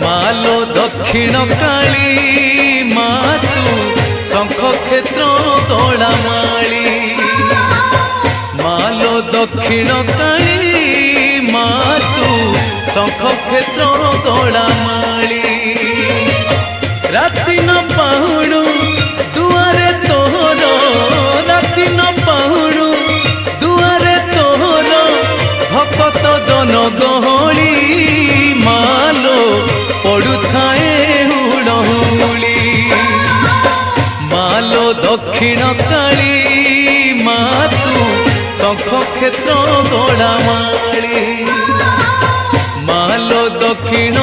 मालो दक्षिण काली माँ तू शंख क्षेत्र गौड़ामाली। मालो दक्षिण काली माँ तू शंख क्षेत्र गौड़ामाली। राति न पाहुणु दुआरे तोहर, राति न पाहुणु दुआरे तोहर भक्त जन गहली। मालो पड़ुथाए हुड़हुली। मालो दक्षिण काली माँ तू शंख क्षेत्र गौड़ामाली। मालो दक्षिण